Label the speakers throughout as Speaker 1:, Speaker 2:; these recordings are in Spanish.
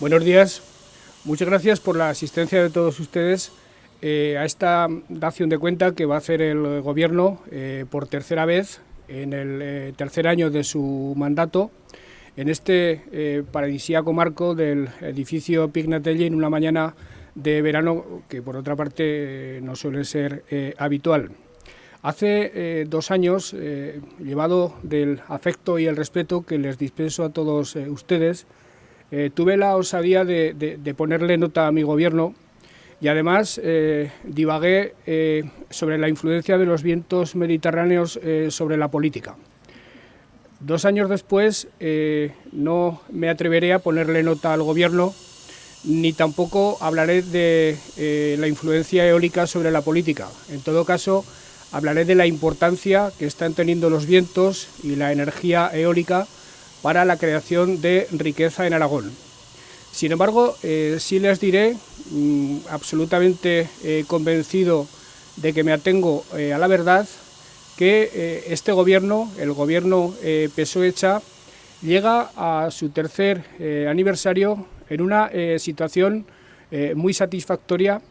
Speaker 1: Buenos días. Muchas gracias por la asistencia de todos ustedes a esta dación de cuenta que va a hacer el Gobierno por tercera vez en el tercer año de su mandato en este paradisíaco marco del edificio Pignatelli en una mañana de verano que por otra parte no suele ser habitual. Hace 2 años, llevado del afecto y el respeto que les dispenso a todos ustedes, tuve la osadía de ponerle nota a mi gobierno y además divagué sobre la influencia de los vientos mediterráneos sobre la política. 2 años después no me atreveré a ponerle nota al gobierno ni tampoco hablaré de la influencia eólica sobre la política. En todo caso, hablaré de la importancia que están teniendo los vientos y la energía eólica para la creación de riqueza en Aragón. Sin embargo, sí les diré, absolutamente convencido de que me atengo a la verdad, que este gobierno, el gobierno PSOE-CHA, llega a su tercer aniversario en una situación muy satisfactoria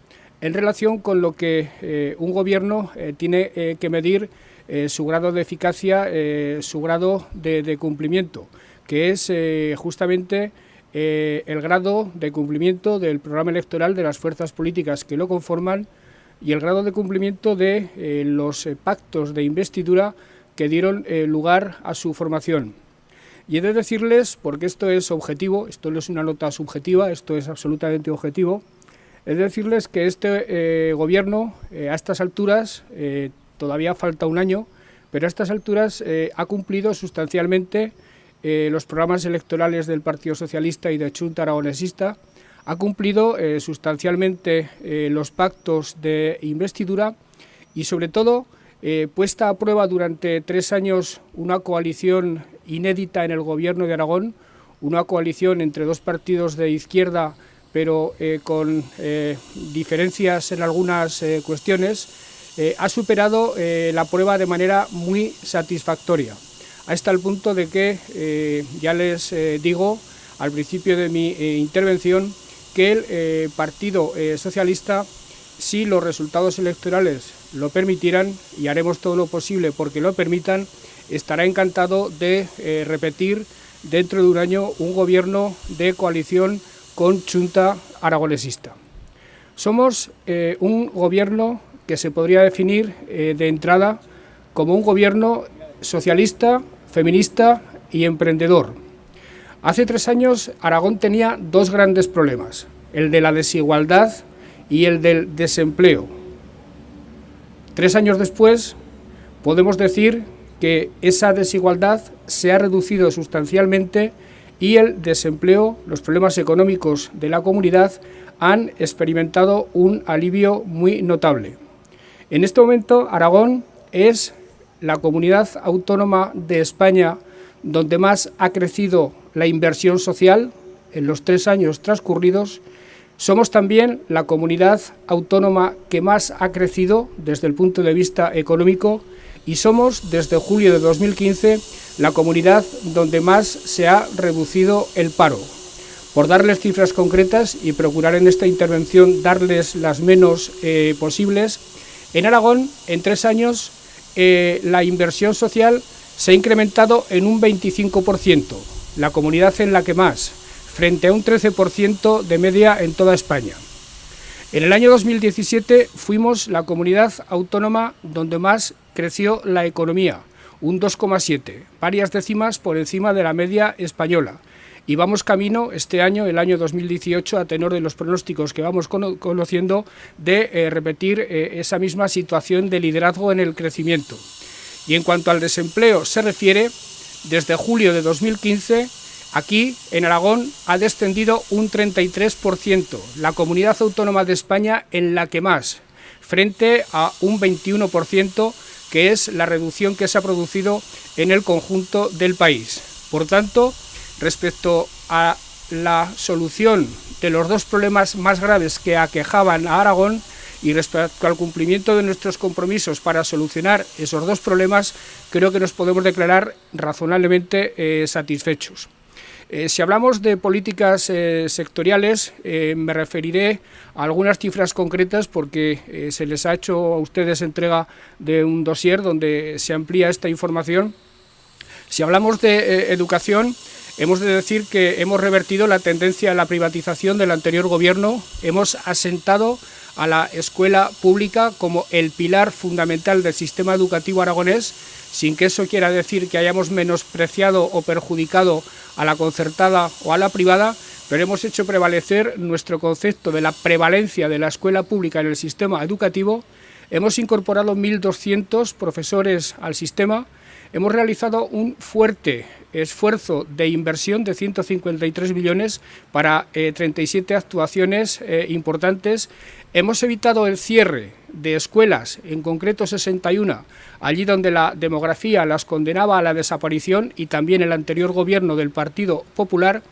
Speaker 1: en relación con lo que un gobierno tiene que medir su grado de eficacia, su grado de cumplimiento, que es justamente el grado de cumplimiento del programa electoral de las fuerzas políticas que lo conforman y el grado de cumplimiento de los pactos de investidura que dieron lugar a su formación. Y he de decirles, porque esto es objetivo, esto no es una nota subjetiva, esto es absolutamente objetivo, he de decirles que este gobierno a estas alturas, todavía falta un año, pero a estas alturas ha cumplido sustancialmente los programas electorales del Partido Socialista y de Xunta Aragonesista, ha cumplido sustancialmente los pactos de investidura y sobre todo puesta a prueba durante 3 años una coalición inédita en el Gobierno de Aragón, una coalición entre 2 partidos de izquierda pero con diferencias en algunas cuestiones, ha superado la prueba de manera muy satisfactoria, hasta el punto de que ya les digo al principio de mi intervención que el Partido Socialista, si los resultados electorales lo permitieran, y haremos todo lo posible porque lo permitan, estará encantado de repetir dentro de un año un gobierno de coalición con Xunta Aragonesista. Somos un gobierno que se podría definir de entrada como un gobierno socialista, feminista y emprendedor. Hace 3 años Aragón tenía 2 grandes problemas, el de la desigualdad y el del desempleo. 3 años después podemos decir que esa desigualdad se ha reducido sustancialmente y el desempleo, los problemas económicos de la comunidad han experimentado un alivio muy notable. En este momento Aragón es la comunidad autónoma de España donde más ha crecido la inversión social en los 3 años transcurridos. Somos también la comunidad autónoma que más ha crecido desde el punto de vista económico y somos, desde julio de 2015, la comunidad donde más se ha reducido el paro. Por darles cifras concretas y procurar en esta intervención darles las menos posibles, en Aragón, en 3 años, la inversión social se ha incrementado en un 25%, la comunidad en la que más, frente a un 13% de media en toda España. En el año 2017 fuimos la comunidad autónoma donde más creció la economía, un 2,7, varias décimas por encima de la media española. Y vamos camino este año, el año 2018, a tenor de los pronósticos que vamos conociendo, de repetir esa misma situación de liderazgo en el crecimiento. Y en cuanto al desempleo se refiere, desde julio de 2015, aquí en Aragón ha descendido un 33%, la comunidad autónoma de España en la que más, frente a un 21%, que es la reducción que se ha producido en el conjunto del país. Por tanto, respecto a la solución de los 2 problemas más graves que aquejaban a Aragón y respecto al cumplimiento de nuestros compromisos para solucionar esos 2 problemas, creo que nos podemos declarar razonablemente satisfechos. Si hablamos de políticas sectoriales, me referiré a algunas cifras concretas porque se les ha hecho a ustedes entrega de un dossier donde se amplía esta información. Si hablamos de educación, hemos de decir que hemos revertido la tendencia a la privatización del anterior gobierno, hemos asentado a la escuela pública como el pilar fundamental del sistema educativo aragonés, sin que eso quiera decir que hayamos menospreciado o perjudicado a la concertada o a la privada, pero hemos hecho prevalecer nuestro concepto de la prevalencia de la escuela pública en el sistema educativo, hemos incorporado 1.200 profesores al sistema, hemos realizado un fuerte esfuerzo de inversión de 153 millones para 37 actuaciones importantes. Hemos evitado el cierre de escuelas, en concreto 61, allí donde la demografía las condenaba a la desaparición y también el anterior gobierno del Partido Popular,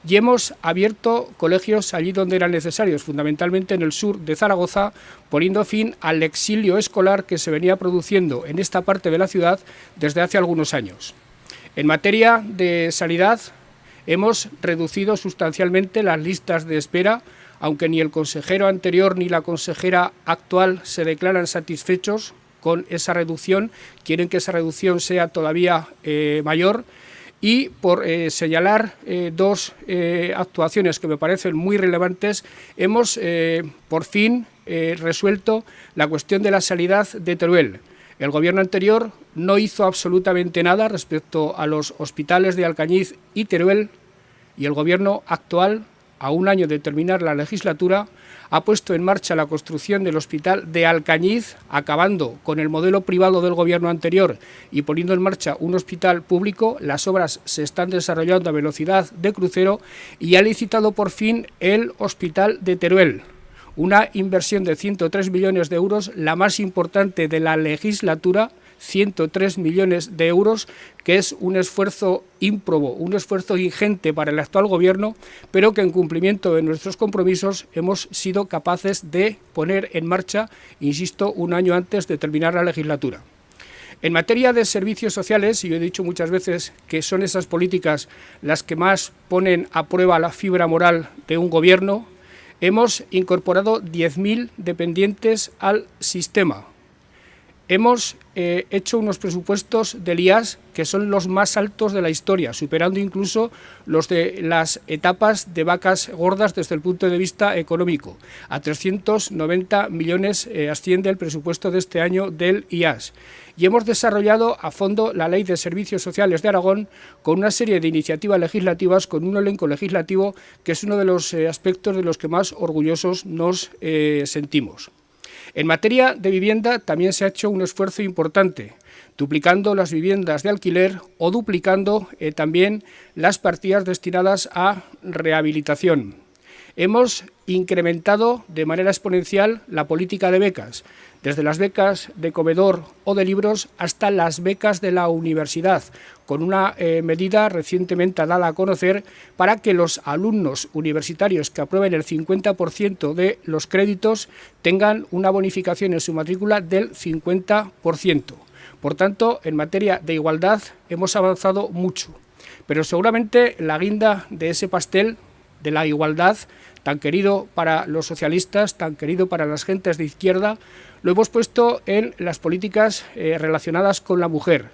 Speaker 1: y hemos abierto colegios allí donde eran necesarios, fundamentalmente en el sur de Zaragoza, poniendo fin al exilio escolar que se venía produciendo en esta parte de la ciudad desde hace algunos años. En materia de sanidad, hemos reducido sustancialmente las listas de espera, aunque ni el consejero anterior ni la consejera actual se declaran satisfechos con esa reducción, quieren que esa reducción sea todavía mayor. Y por señalar dos actuaciones que me parecen muy relevantes, hemos por fin resuelto la cuestión de la sanidad de Teruel. El gobierno anterior no hizo absolutamente nada respecto a los hospitales de Alcañiz y Teruel, y el gobierno actual, a un año de terminar la legislatura, ha puesto en marcha la construcción del hospital de Alcañiz, acabando con el modelo privado del gobierno anterior y poniendo en marcha un hospital público. Las obras se están desarrollando a velocidad de crucero y ha licitado por fin el hospital de Teruel. Una inversión de 103 millones de euros, la más importante de la legislatura, 103 millones de euros, que es un esfuerzo ímprobo, un esfuerzo ingente para el actual gobierno, pero que en cumplimiento de nuestros compromisos hemos sido capaces de poner en marcha, insisto, un año antes de terminar la legislatura. En materia de servicios sociales, y yo he dicho muchas veces que son esas políticas las que más ponen a prueba la fibra moral de un gobierno, hemos incorporado 10.000 dependientes al sistema. Hemos hecho unos presupuestos del IAS que son los más altos de la historia, superando incluso los de las etapas de vacas gordas desde el punto de vista económico. A 390 millones asciende el presupuesto de este año del IAS. Y hemos desarrollado a fondo la Ley de Servicios Sociales de Aragón con una serie de iniciativas legislativas, con un elenco legislativo que es uno de los aspectos de los que más orgullosos nos sentimos. En materia de vivienda también se ha hecho un esfuerzo importante, duplicando las viviendas de alquiler o duplicando también las partidas destinadas a rehabilitación. Hemos incrementado de manera exponencial la política de becas, desde las becas de comedor o de libros hasta las becas de la universidad, con una medida recientemente dada a conocer para que los alumnos universitarios que aprueben el 50% de los créditos tengan una bonificación en su matrícula del 50%. Por tanto, en materia de igualdad hemos avanzado mucho, pero seguramente la guinda de ese pastel de la igualdad, tan querido para los socialistas, tan querido para las gentes de izquierda, lo hemos puesto en las políticas relacionadas con la mujer,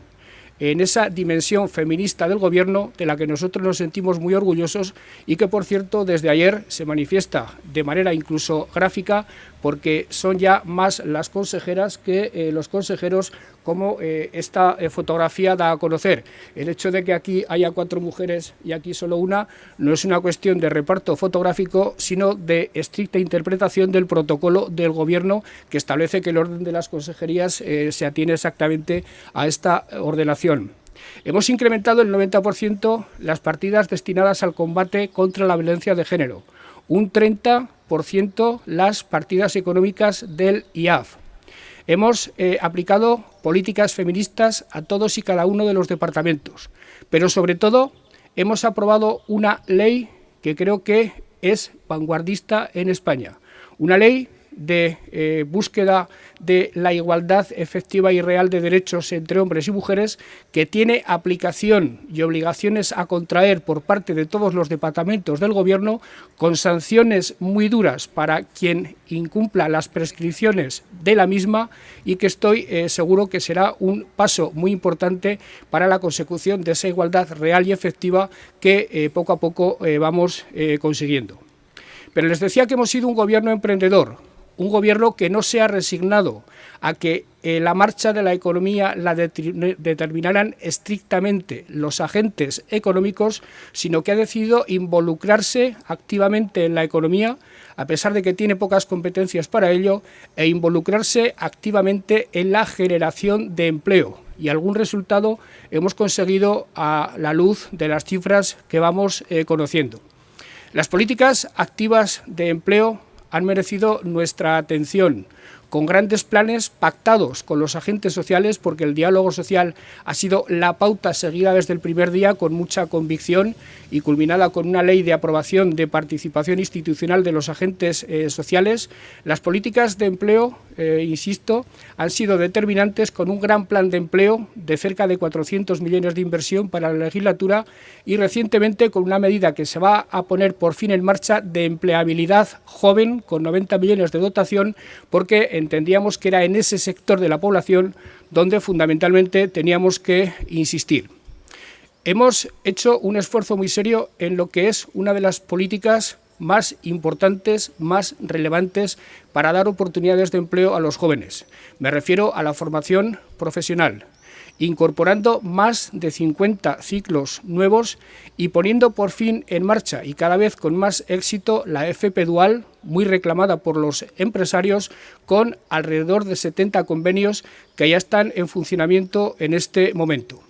Speaker 1: en esa dimensión feminista del gobierno de la que nosotros nos sentimos muy orgullosos y que, por cierto, desde ayer se manifiesta de manera incluso gráfica, porque son ya más las consejeras que los consejeros, como esta fotografía da a conocer. El hecho de que aquí haya 4 mujeres y aquí solo una no es una cuestión de reparto fotográfico, sino de estricta interpretación del protocolo del gobierno, que establece que el orden de las consejerías se atiene exactamente a esta ordenación. Hemos incrementado el 90% las partidas destinadas al combate contra la violencia de género, un 30% las partidas económicas del IAF. Hemos aplicado políticas feministas a todos y cada uno de los departamentos, pero sobre todo hemos aprobado una ley que creo que es vanguardista en España, una ley de búsqueda de la igualdad efectiva y real de derechos entre hombres y mujeres, que tiene aplicación y obligaciones a contraer por parte de todos los departamentos del Gobierno, con sanciones muy duras para quien incumpla las prescripciones de la misma, y que estoy seguro que será un paso muy importante para la consecución de esa igualdad real y efectiva que poco a poco vamos consiguiendo. Pero les decía que hemos sido un gobierno emprendedor, un gobierno que no se ha resignado a que la marcha de la economía la determinaran estrictamente los agentes económicos, sino que ha decidido involucrarse activamente en la economía, a pesar de que tiene pocas competencias para ello, e involucrarse activamente en la generación de empleo. Y algún resultado hemos conseguido a la luz de las cifras que vamos conociendo. Las políticas activas de empleo han merecido nuestra atención, con grandes planes pactados con los agentes sociales, porque el diálogo social ha sido la pauta seguida desde el primer día con mucha convicción y culminada con una ley de aprobación de participación institucional de los agentes sociales. Las políticas de empleo, insisto, han sido determinantes, con un gran plan de empleo de cerca de 400 millones de inversión para la legislatura, y recientemente con una medida que se va a poner por fin en marcha de empleabilidad joven, con 90 millones de dotación, porque entendíamos que era en ese sector de la población donde fundamentalmente teníamos que insistir. Hemos hecho un esfuerzo muy serio en lo que es una de las políticas más importantes, más relevantes para dar oportunidades de empleo a los jóvenes. Me refiero a la formación profesional, incorporando más de 50 ciclos nuevos y poniendo por fin en marcha, y cada vez con más éxito, la FP Dual, muy reclamada por los empresarios, con alrededor de 70 convenios que ya están en funcionamiento en este momento.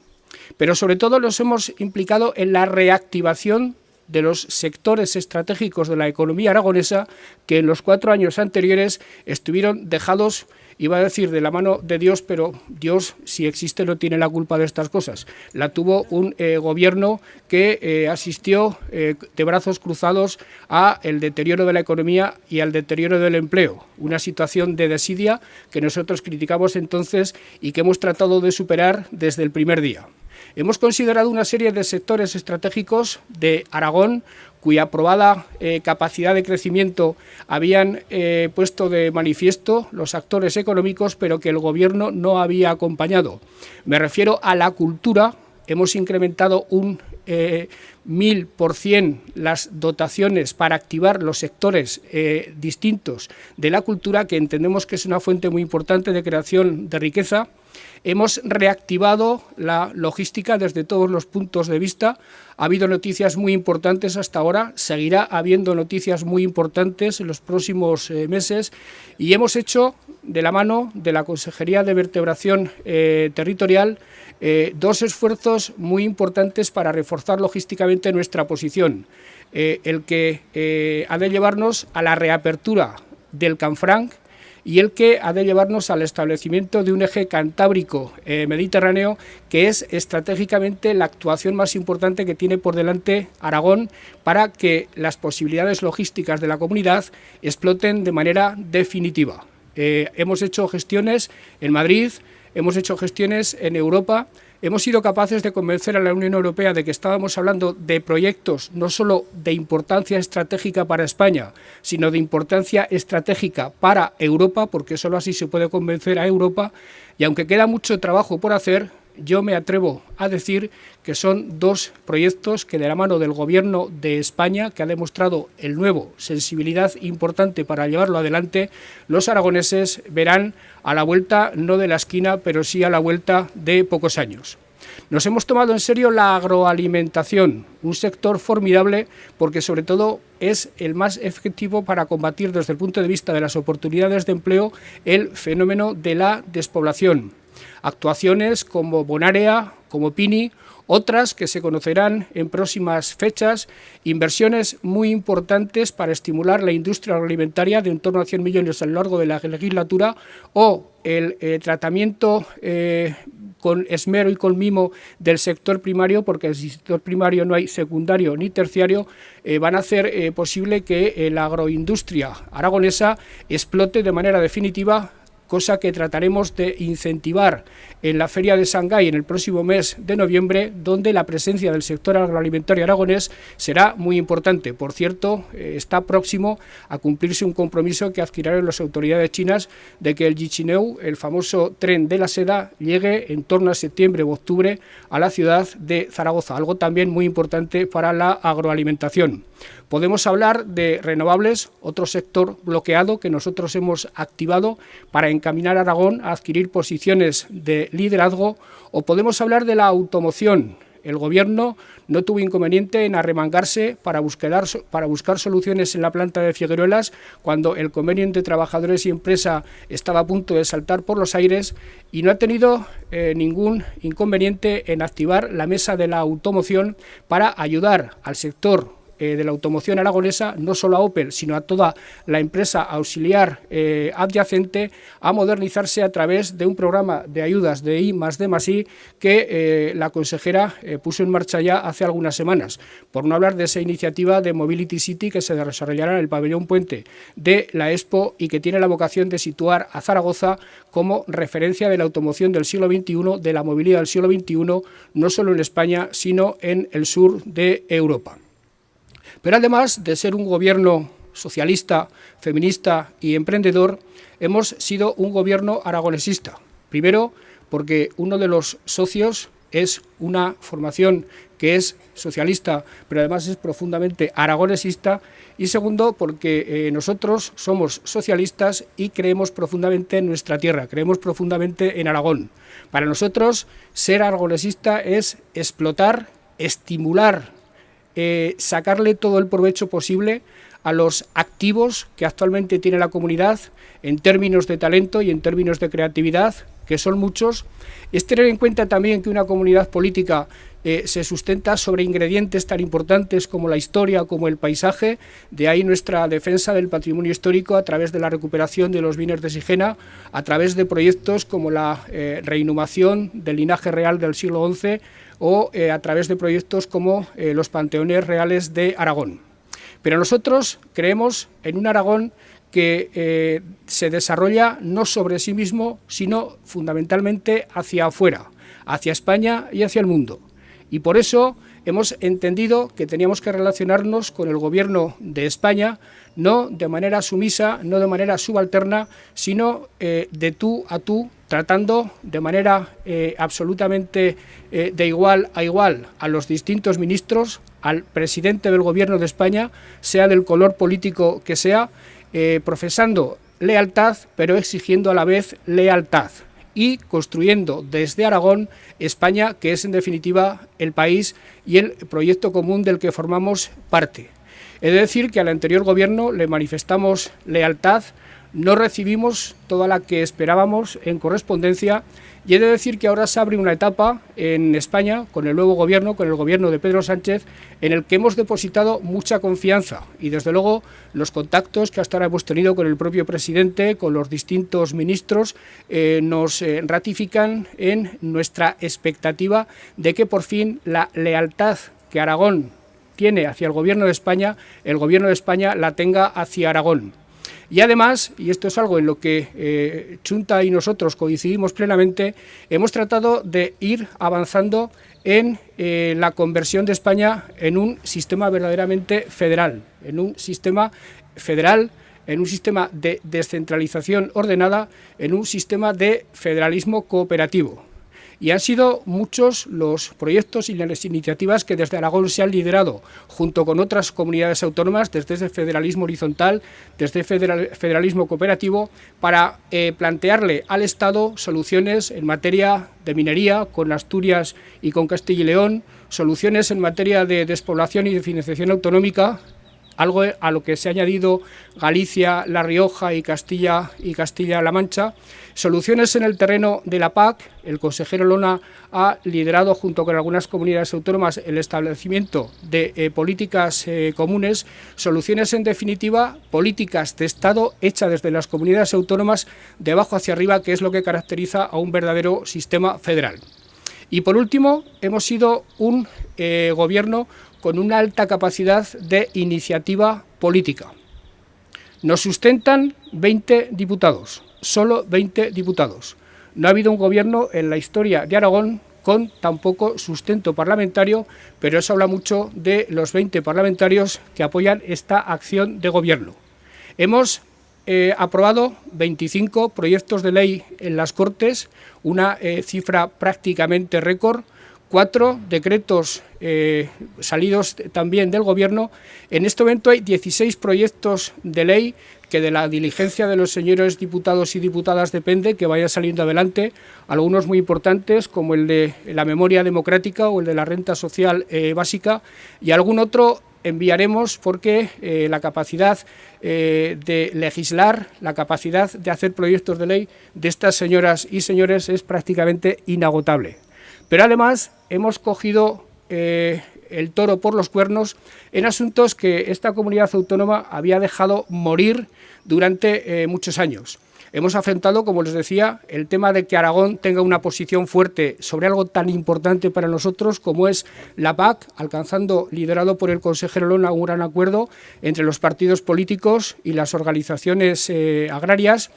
Speaker 1: Pero sobre todo nos hemos implicado en la reactivación de los sectores estratégicos de la economía aragonesa, que en los 4 años anteriores estuvieron dejados, iba a decir de la mano de Dios, pero Dios, si existe, no tiene la culpa de estas cosas. La tuvo un gobierno que asistió de brazos cruzados a el deterioro de la economía y al deterioro del empleo. Una situación de desidia que nosotros criticamos entonces y que hemos tratado de superar desde el primer día. Hemos considerado una serie de sectores estratégicos de Aragón, cuya probada capacidad de crecimiento habían puesto de manifiesto los actores económicos, pero que el Gobierno no había acompañado. Me refiero a la cultura. Hemos incrementado un 1000% las dotaciones para activar los sectores distintos de la cultura, que entendemos que es una fuente muy importante de creación de riqueza. Hemos reactivado la logística desde todos los puntos de vista. Ha habido noticias muy importantes hasta ahora, seguirá habiendo noticias muy importantes en los próximos meses, y hemos hecho, de la mano de la Consejería de Vertebración Territorial, 2 esfuerzos muy importantes para reforzar logísticamente nuestra posición. El que ha de llevarnos a la reapertura del Canfranc, y el que ha de llevarnos al establecimiento de un eje cantábrico mediterráneo, que es estratégicamente la actuación más importante que tiene por delante Aragón para que las posibilidades logísticas de la comunidad exploten de manera definitiva. Hemos hecho gestiones en Madrid, hemos hecho gestiones en Europa. Hemos sido capaces de convencer a la Unión Europea de que estábamos hablando de proyectos no solo de importancia estratégica para España, sino de importancia estratégica para Europa, porque solo así se puede convencer a Europa. Y aunque queda mucho trabajo por hacer, yo me atrevo a decir que son 2 proyectos que, de la mano del Gobierno de España, que ha demostrado el nuevo sensibilidad importante para llevarlo adelante, los aragoneses verán a la vuelta, no de la esquina, pero sí a la vuelta de pocos años. Nos hemos tomado en serio la agroalimentación, un sector formidable porque sobre todo es el más efectivo para combatir desde el punto de vista de las oportunidades de empleo el fenómeno de la despoblación. Actuaciones como Bonaria, como Pini, otras que se conocerán en próximas fechas, inversiones muy importantes para estimular la industria agroalimentaria de en torno a 100 millones a lo largo de la legislatura, o el tratamiento con esmero y con mimo del sector primario, porque en el sector primario no hay secundario ni terciario, van a hacer posible que la agroindustria aragonesa explote de manera definitiva, cosa que trataremos de incentivar en la Feria de Shanghái en el próximo mes de noviembre, donde la presencia del sector agroalimentario aragonés será muy importante. Por cierto, está próximo a cumplirse un compromiso que adquirieron las autoridades chinas de que el Jichineu, el famoso tren de la seda, llegue en torno a septiembre u octubre a la ciudad de Zaragoza, algo también muy importante para la agroalimentación. Podemos hablar de renovables, otro sector bloqueado que nosotros hemos activado para encaminar a Aragón a adquirir posiciones de liderazgo, o podemos hablar de la automoción. El Gobierno no tuvo inconveniente en arremangarse para buscar soluciones en la planta de Figueruelas cuando el convenio entre trabajadores y empresa estaba a punto de saltar por los aires, y no ha tenido ningún inconveniente en activar la mesa de la automoción para ayudar al sector de la automoción aragonesa, no solo a Opel, sino a toda la empresa auxiliar adyacente, a modernizarse a través de un programa de ayudas de I+D+I que la consejera puso en marcha ya hace algunas semanas, por no hablar de esa iniciativa de Mobility City que se desarrollará en el pabellón Puente de la Expo y que tiene la vocación de situar a Zaragoza como referencia de la automoción del siglo XXI, de la movilidad del siglo XXI, no solo en España, sino en el sur de Europa. Pero además de ser un gobierno socialista, feminista y emprendedor, hemos sido un gobierno aragonesista. Primero, porque uno de los socios es una formación que es socialista, pero además es profundamente aragonesista. Y segundo, porque nosotros somos socialistas y creemos profundamente en nuestra tierra, creemos profundamente en Aragón. Para nosotros, ser aragonesista es explotar, estimular, sacarle todo el provecho posible a los activos que actualmente tiene la comunidad en términos de talento y en términos de creatividad, que son muchos. Es tener en cuenta también que una comunidad política se sustenta sobre ingredientes tan importantes como la historia, como el paisaje. De ahí nuestra defensa del patrimonio histórico a través de la recuperación de los bienes de Sigena, a través de proyectos como la reinhumación del linaje real del siglo XI, o a través de proyectos como los panteones reales de Aragón. Pero nosotros creemos en un Aragón que se desarrolla no sobre sí mismo, sino fundamentalmente hacia afuera, hacia España y hacia el mundo. Y por eso hemos entendido que teníamos que relacionarnos con el Gobierno de España, no de manera sumisa, no de manera subalterna, sino de tú a tú, tratando de manera absolutamente de igual a los distintos ministros, al presidente del Gobierno de España, sea del color político que sea, profesando lealtad, pero exigiendo a la vez lealtad, y construyendo desde Aragón España, que es en definitiva el país y el proyecto común del que formamos parte. He de decir que al anterior Gobierno le manifestamos lealtad, no recibimos toda la que esperábamos en correspondencia, y he de decir que ahora se abre una etapa en España con el nuevo Gobierno, con el Gobierno de Pedro Sánchez, en el que hemos depositado mucha confianza, y desde luego los contactos que hasta ahora hemos tenido con el propio presidente, con los distintos ministros, nos ratifican en nuestra expectativa de que por fin la lealtad que Aragón tiene hacia el Gobierno de España, el Gobierno de España la tenga hacia Aragón. Y además, y esto es algo en lo que Chunta y nosotros coincidimos plenamente, hemos tratado de ir avanzando en la conversión de España en un sistema verdaderamente federal, en un sistema de descentralización ordenada, en un sistema de federalismo cooperativo. Y han sido muchos los proyectos y las iniciativas que desde Aragón se han liderado, junto con otras comunidades autónomas, desde el federalismo horizontal, desde el federalismo cooperativo, para plantearle al Estado soluciones en materia de minería, con Asturias y con Castilla y León, soluciones en materia de despoblación y de financiación autonómica, algo a lo que se ha añadido Galicia, La Rioja y Castilla-La Mancha, soluciones en el terreno de la PAC. El consejero Lona ha liderado junto con algunas comunidades autónomas el establecimiento de políticas comunes, soluciones en definitiva, políticas de Estado hechas desde las comunidades autónomas de abajo hacia arriba, que es lo que caracteriza a un verdadero sistema federal. Y por último, hemos sido un gobierno con una alta capacidad de iniciativa política. Nos sustentan 20 diputados, solo 20 diputados. No ha habido un gobierno en la historia de Aragón con tan poco sustento parlamentario, pero eso habla mucho de los 20 parlamentarios que apoyan esta acción de gobierno. Hemos aprobado 25 proyectos de ley en las Cortes, una cifra prácticamente récord, 4 decretos salidos también del Gobierno. En este momento hay 16 proyectos de ley que de la diligencia de los señores diputados y diputadas depende que vaya saliendo adelante, algunos muy importantes como el de la memoria democrática o el de la renta social básica, y algún otro enviaremos porque la capacidad de legislar, la capacidad de hacer proyectos de ley de estas señoras y señores es prácticamente inagotable. Pero además hemos cogido el toro por los cuernos en asuntos que esta comunidad autónoma había dejado morir durante muchos años. Hemos afrontado, como les decía, el tema de que Aragón tenga una posición fuerte sobre algo tan importante para nosotros como es la PAC, alcanzando, liderado por el consejero Lona, un gran acuerdo entre los partidos políticos y las organizaciones agrarias.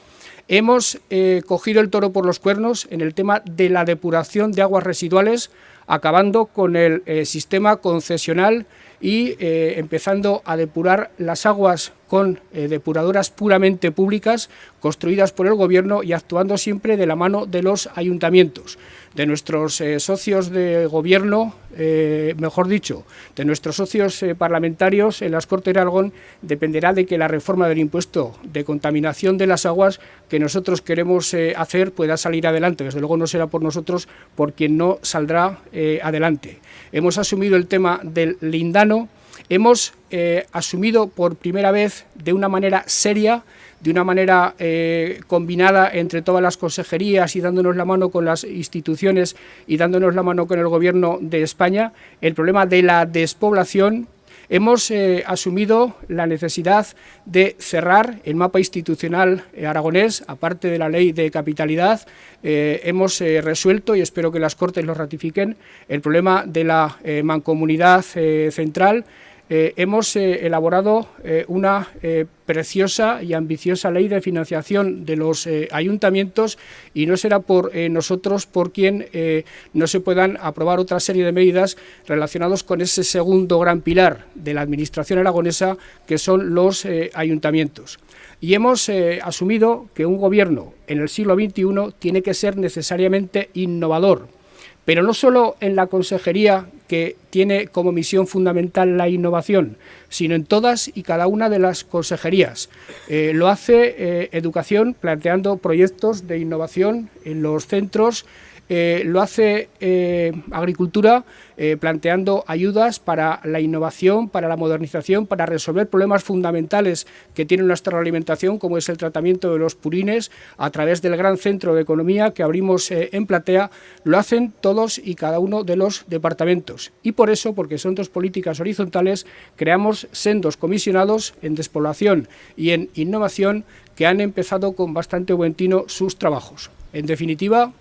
Speaker 1: Hemos cogido el toro por los cuernos en el tema de la depuración de aguas residuales, acabando con el sistema concesional y empezando a depurar las aguas con depuradoras puramente públicas construidas por el Gobierno y actuando siempre de la mano de los ayuntamientos, de nuestros socios de Gobierno, mejor dicho, de nuestros socios parlamentarios en las Cortes de Aragón. Dependerá de que la reforma del impuesto de contaminación de las aguas que nosotros queremos hacer pueda salir adelante. Desde luego no será por nosotros por quien no saldrá adelante. Hemos asumido el tema del lindano. Hemos asumido por primera vez de una manera seria, de una manera combinada entre todas las consejerías y dándonos la mano con las instituciones y dándonos la mano con el Gobierno de España, el problema de la despoblación. Hemos asumido la necesidad de cerrar el mapa institucional aragonés, aparte de la ley de capitalidad. Hemos resuelto, y espero que las Cortes lo ratifiquen, el problema de la mancomunidad central. Hemos elaborado una preciosa y ambiciosa ley de financiación de los ayuntamientos y no será por nosotros por quien no se puedan aprobar otra serie de medidas relacionadas con ese segundo gran pilar de la administración aragonesa, que son los ayuntamientos. Y hemos asumido que un gobierno en el siglo XXI tiene que ser necesariamente innovador, pero no solo en la consejería que tiene como misión fundamental la innovación, sino en todas y cada una de las consejerías. Lo hace Educación, planteando proyectos de innovación en los centros. Lo hace Agricultura, planteando ayudas para la innovación, para la modernización, para resolver problemas fundamentales que tiene nuestra alimentación, como es el tratamiento de los purines, a través del gran centro de economía que abrimos en Platea. Lo hacen todos y cada uno de los departamentos. Y por eso, porque son dos políticas horizontales, creamos sendos comisionados en despoblación y en innovación que han empezado con bastante buen tino sus trabajos. En definitiva,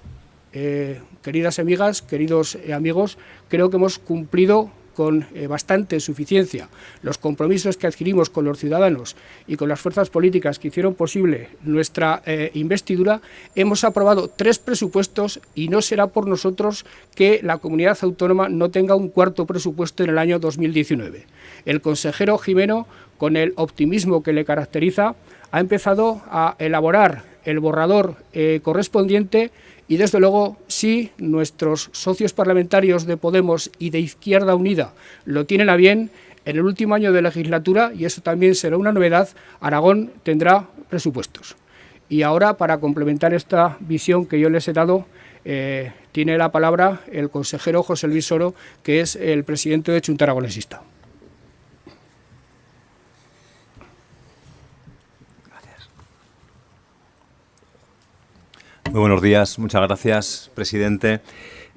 Speaker 1: queridas amigas, queridos amigos, creo que hemos cumplido con bastante suficiencia los compromisos que adquirimos con los ciudadanos y con las fuerzas políticas que hicieron posible nuestra investidura. Hemos aprobado 3 presupuestos y no será por nosotros que la comunidad autónoma no tenga un cuarto presupuesto en el año 2019. El consejero Jimeno, con el optimismo que le caracteriza, ha empezado a elaborar el borrador correspondiente. Y desde luego, si nuestros socios parlamentarios de Podemos y de Izquierda Unida lo tienen a bien, en el último año de legislatura, y eso también será una novedad, Aragón tendrá presupuestos. Y ahora, para complementar esta visión que yo les he dado, tiene la palabra el consejero José Luis Oro, que es el presidente de Chunta Aragonesista.
Speaker 2: Muy buenos días, muchas gracias, presidente.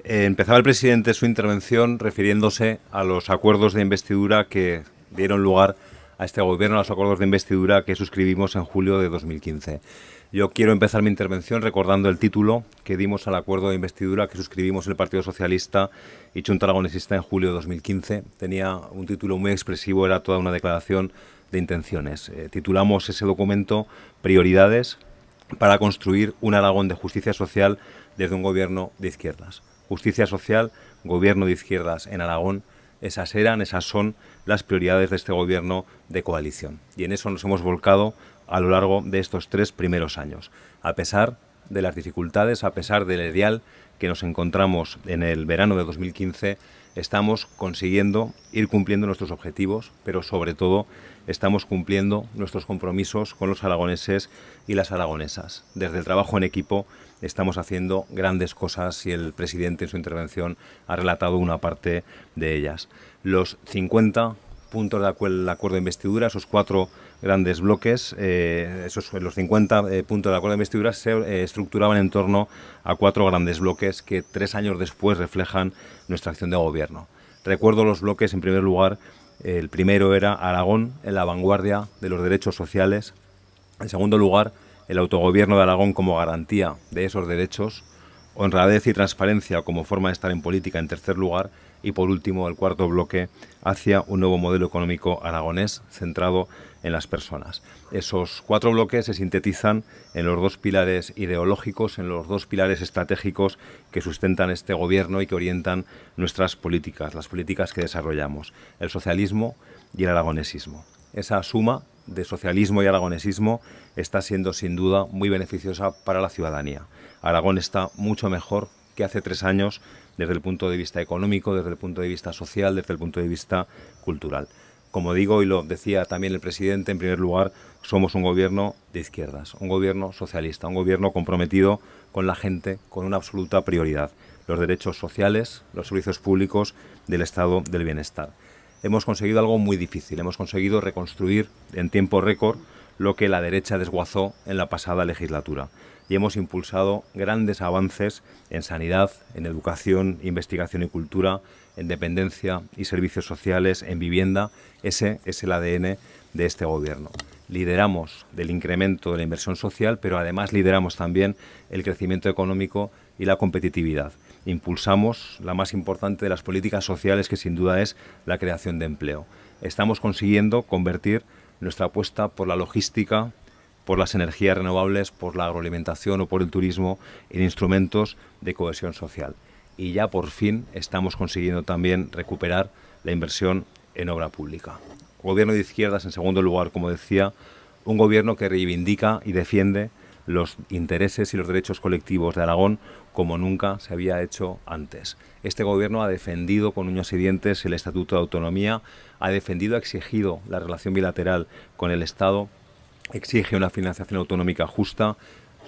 Speaker 2: Empezaba el presidente su intervención refiriéndose a los acuerdos de investidura que dieron lugar a este gobierno, a los acuerdos de investidura que suscribimos en julio de 2015. Yo quiero empezar mi intervención recordando el título que dimos al acuerdo de investidura que suscribimos el Partido Socialista y Chunta Aragonesista en julio de 2015. Tenía un título muy expresivo, era toda una declaración de intenciones. Titulamos ese documento Prioridades para construir un Aragón de justicia social desde un gobierno de izquierdas. Justicia social, gobierno de izquierdas en Aragón, esas son las prioridades de este gobierno de coalición. Y en eso nos hemos volcado a lo largo de estos 3 primeros años. A pesar de las dificultades, a pesar del erial que nos encontramos en el verano de 2015, estamos consiguiendo ir cumpliendo nuestros objetivos, pero sobre todo estamos cumpliendo nuestros compromisos con los aragoneses y las aragonesas. Desde el trabajo en equipo estamos haciendo grandes cosas y el presidente en su intervención ha relatado una parte de ellas. Los 50 puntos del acuerdo de investidura, esos 4 grandes bloques, los 50 puntos del acuerdo de investidura se estructuraban en torno a 4 grandes bloques que 3 años después reflejan nuestra acción de gobierno. Recuerdo los bloques, en primer lugar, el primero era Aragón en la vanguardia de los derechos sociales. En segundo lugar, el autogobierno de Aragón como garantía de esos derechos. Honradez y transparencia como forma de estar en política en tercer lugar. Y por último, el cuarto bloque hacia un nuevo modelo económico aragonés centrado en las personas. Esos 4 bloques se sintetizan en los 2 pilares ideológicos, en los 2 pilares estratégicos que sustentan este gobierno y que orientan nuestras políticas, las políticas que desarrollamos, el socialismo y el aragonesismo. Esa suma de socialismo y aragonesismo está siendo sin duda muy beneficiosa para la ciudadanía. Aragón está mucho mejor que hace 3 años desde el punto de vista económico, desde el punto de vista social, desde el punto de vista cultural. Como digo, y lo decía también el presidente, en primer lugar, somos un gobierno de izquierdas, un gobierno socialista, un gobierno comprometido con la gente, con una absoluta prioridad, los derechos sociales, los servicios públicos del estado del bienestar. Hemos conseguido algo muy difícil, hemos conseguido reconstruir en tiempo récord lo que la derecha desguazó en la pasada legislatura. Y hemos impulsado grandes avances en sanidad, en educación, investigación y cultura, en dependencia y servicios sociales, en vivienda. Ese es el ADN de este gobierno. Lideramos del incremento de la inversión social, pero además lideramos también el crecimiento económico y la competitividad. Impulsamos la más importante de las políticas sociales, que sin duda es la creación de empleo. Estamos consiguiendo convertir nuestra apuesta por la logística, por las energías renovables, por la agroalimentación o por el turismo en instrumentos de cohesión social. Y ya por fin estamos consiguiendo también recuperar la inversión en obra pública. Gobierno de izquierdas, en segundo lugar, como decía, un gobierno que reivindica y defiende los intereses y los derechos colectivos de Aragón como nunca se había hecho antes. Este gobierno ha defendido con uñas y dientes el Estatuto de Autonomía, ha defendido, ha exigido la relación bilateral con el Estado, exige una financiación autonómica justa,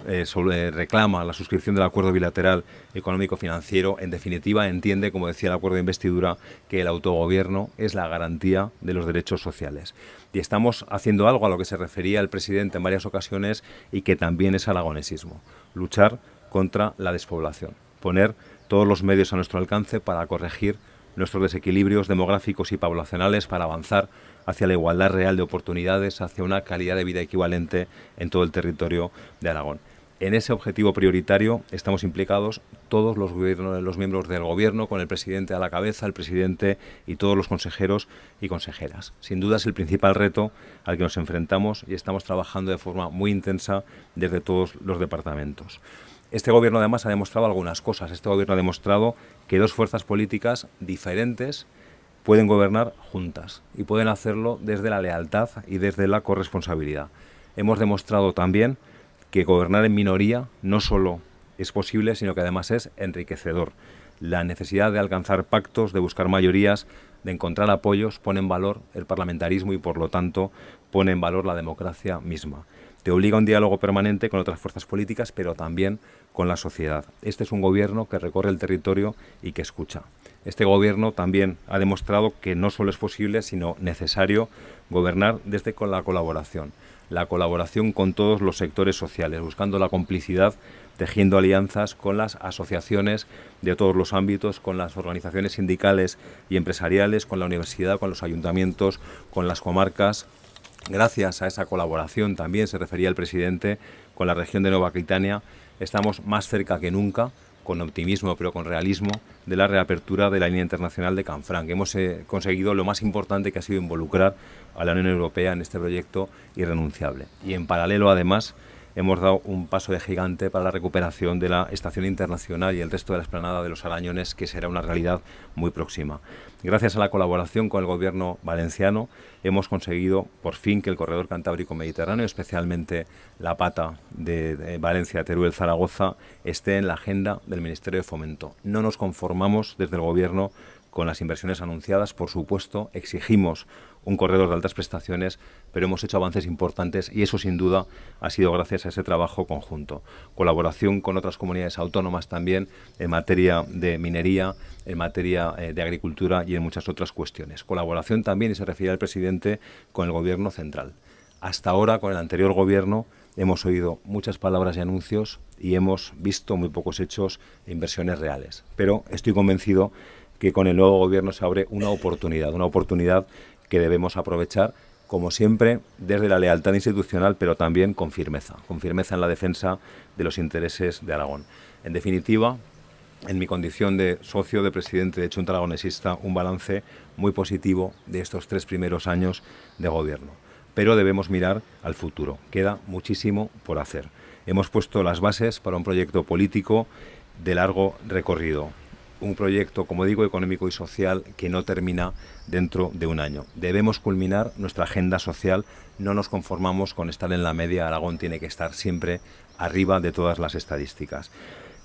Speaker 2: reclama la suscripción del acuerdo bilateral económico-financiero. En definitiva, entiende, como decía el acuerdo de investidura, que el autogobierno es la garantía de los derechos sociales. Y estamos haciendo algo a lo que se refería el presidente en varias ocasiones y que también es aragonesismo: luchar contra la despoblación, poner todos los medios a nuestro alcance para corregir nuestros desequilibrios demográficos y poblacionales, para avanzar hacia la igualdad real de oportunidades, hacia una calidad de vida equivalente en todo el territorio de Aragón. En ese objetivo prioritario estamos implicados todos los miembros del gobierno, con el presidente a la cabeza, el presidente y todos los consejeros y consejeras. Sin duda es el principal reto al que nos enfrentamos y estamos trabajando de forma muy intensa desde todos los departamentos. Este gobierno además ha demostrado algunas cosas. Este gobierno ha demostrado que 2 fuerzas políticas diferentes pueden gobernar juntas y pueden hacerlo desde la lealtad y desde la corresponsabilidad. Hemos demostrado también que gobernar en minoría no solo es posible, sino que además es enriquecedor. La necesidad de alcanzar pactos, de buscar mayorías, de encontrar apoyos, pone en valor el parlamentarismo y, por lo tanto, pone en valor la democracia misma. Te obliga a un diálogo permanente con otras fuerzas políticas, pero también con la sociedad. Este es un gobierno que recorre el territorio y que escucha. Este gobierno también ha demostrado que no solo es posible, sino necesario gobernar desde con la colaboración. la colaboración con todos los sectores sociales, buscando la complicidad, tejiendo alianzas con las asociaciones de todos los ámbitos, con las organizaciones sindicales y empresariales, con la universidad, con los ayuntamientos, con las comarcas. Gracias a esa colaboración, también se refería el presidente, con la región de Nueva Aquitania, estamos más cerca que nunca, con optimismo pero con realismo, de la reapertura de la línea internacional de Canfranc. Hemos conseguido lo más importante, que ha sido involucrar a la Unión Europea en este proyecto irrenunciable. Y en paralelo, además, hemos dado un paso de gigante para la recuperación de la Estación Internacional y el resto de la explanada de los Arañones, que será una realidad muy próxima. Gracias a la colaboración con el Gobierno valenciano, hemos conseguido por fin que el corredor Cantábrico-Mediterráneo, especialmente la pata de Valencia, Teruel, Zaragoza, esté en la agenda del Ministerio de Fomento. No nos conformamos desde el Gobierno con las inversiones anunciadas, por supuesto, exigimos un corredor de altas prestaciones, pero hemos hecho avances importantes y eso sin duda ha sido gracias a ese trabajo conjunto. Colaboración con otras comunidades autónomas también en materia de minería, en materia de agricultura y en muchas otras cuestiones. Colaboración también, y se refiere al presidente, con el Gobierno central. Hasta ahora, con el anterior Gobierno, hemos oído muchas palabras y anuncios y hemos visto muy pocos hechos e inversiones reales. Pero estoy convencido que con el nuevo Gobierno se abre una oportunidad que debemos aprovechar, como siempre, desde la lealtad institucional, pero también con firmeza en la defensa de los intereses de Aragón. En definitiva, en mi condición de socio, de presidente de Chunta Aragonesista, un balance muy positivo de estos 3 primeros años de Gobierno. Pero debemos mirar al futuro. Queda muchísimo por hacer. Hemos puesto las bases para un proyecto político de largo recorrido. Un proyecto, como digo, económico y social que no termina dentro de un año. Debemos culminar nuestra agenda social, no nos conformamos con estar en la media. Aragón tiene que estar siempre arriba de todas las estadísticas.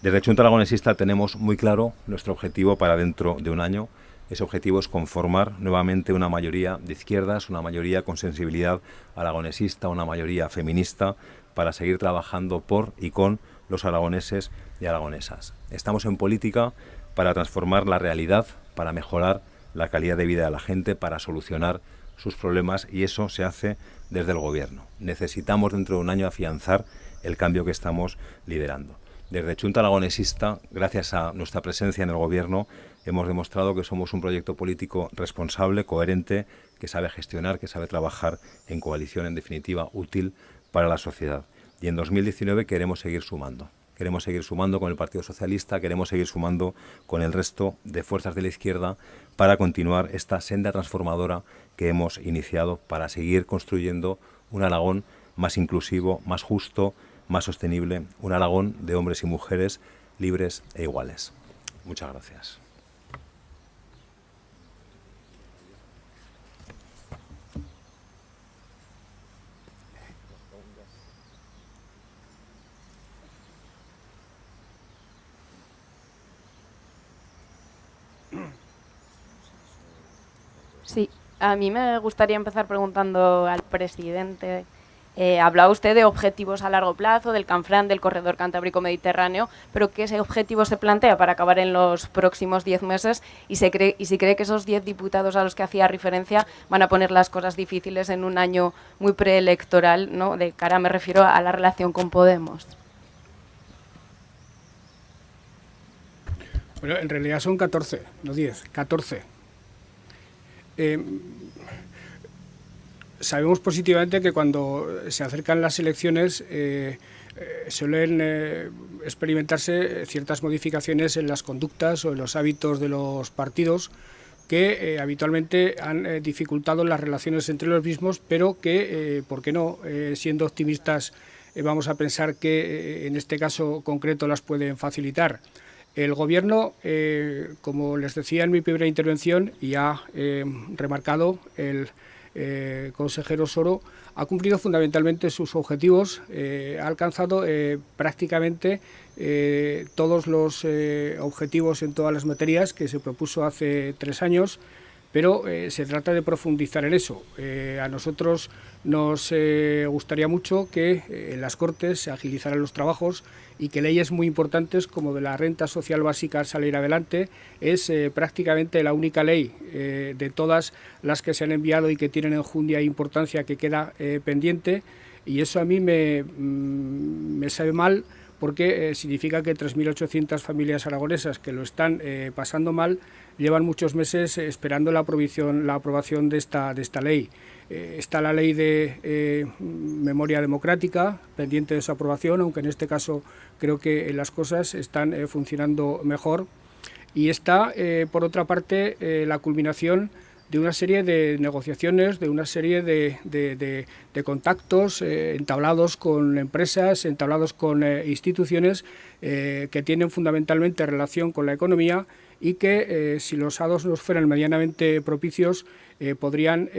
Speaker 2: Desde Chunta Aragonesista tenemos muy claro nuestro objetivo para dentro de un año. Ese objetivo es conformar nuevamente una mayoría de izquierdas, una mayoría con sensibilidad aragonesista, una mayoría feminista, para seguir trabajando por y con los aragoneses y aragonesas. Estamos en política para transformar la realidad, para mejorar la calidad de vida de la gente, para solucionar sus problemas, y eso se hace desde el Gobierno. Necesitamos dentro de un año afianzar el cambio que estamos liderando. Desde Chunta Aragonesista, gracias a nuestra presencia en el Gobierno, hemos demostrado que somos un proyecto político responsable, coherente, que sabe gestionar, que sabe trabajar en coalición, en definitiva, útil para la sociedad. Y en 2019 queremos seguir sumando. Queremos seguir sumando con el Partido Socialista, queremos seguir sumando con el resto de fuerzas de la izquierda para continuar esta senda transformadora que hemos iniciado, para seguir construyendo un Aragón más inclusivo, más justo, más sostenible, un Aragón de hombres y mujeres libres e iguales. Muchas gracias.
Speaker 3: Sí, a mí me gustaría empezar preguntando al presidente. Hablaba usted de objetivos a largo plazo, del Canfranc, del corredor Cantábrico-Mediterráneo, pero ¿qué objetivo se plantea para acabar en los próximos 10 meses? Y si cree que esos 10 diputados a los que hacía referencia van a poner las cosas difíciles en un año muy preelectoral, ¿no? De cara, me refiero a la relación con Podemos.
Speaker 1: Bueno, en realidad son 14, no 10, 14. Sabemos positivamente que cuando se acercan las elecciones suelen experimentarse ciertas modificaciones en las conductas o en los hábitos de los partidos que habitualmente han dificultado las relaciones entre los mismos, pero que, ¿por qué no?, siendo optimistas, vamos a pensar que en este caso concreto las pueden facilitar. El Gobierno, como les decía en mi primera intervención y ha remarcado el consejero Soro, ha cumplido fundamentalmente sus objetivos, ha alcanzado prácticamente todos los objetivos en todas las materias que se propuso hace 3 años, pero se trata de profundizar en eso. A nosotros nos gustaría mucho que en las Cortes se agilizaran los trabajos y que leyes muy importantes como de la renta social básica salir adelante. Es prácticamente la única ley de todas las que se han enviado y que tienen enjundia e importancia que queda pendiente. y eso a mí me sabe mal, porque significa que 3.800 familias aragonesas que lo están pasando mal llevan muchos meses esperando la aprobación de esta ley. Está la ley de memoria democrática pendiente de su aprobación, aunque en este caso creo que las cosas están funcionando mejor. Y está, por otra parte, la culminación de una serie de negociaciones, de una serie de contactos entablados con empresas, entablados con instituciones que tienen fundamentalmente relación con la economía y que, si los hados nos fueran medianamente propicios, podrían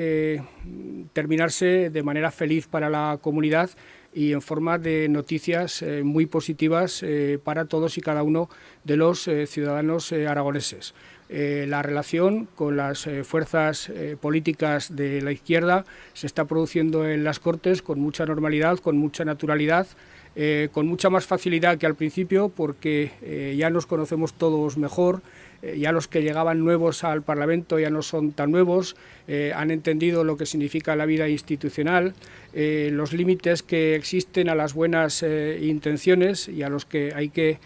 Speaker 1: terminarse de manera feliz para la comunidad y en forma de noticias muy positivas para todos y cada uno de los ciudadanos aragoneses. La relación con las fuerzas políticas de la izquierda se está produciendo en las Cortes con mucha normalidad, con mucha naturalidad, con mucha más facilidad que al principio, porque ya nos conocemos todos mejor, ya los que llegaban nuevos al Parlamento ya no son tan nuevos, han entendido lo que significa la vida institucional, los límites que existen a las buenas intenciones y a los que hay que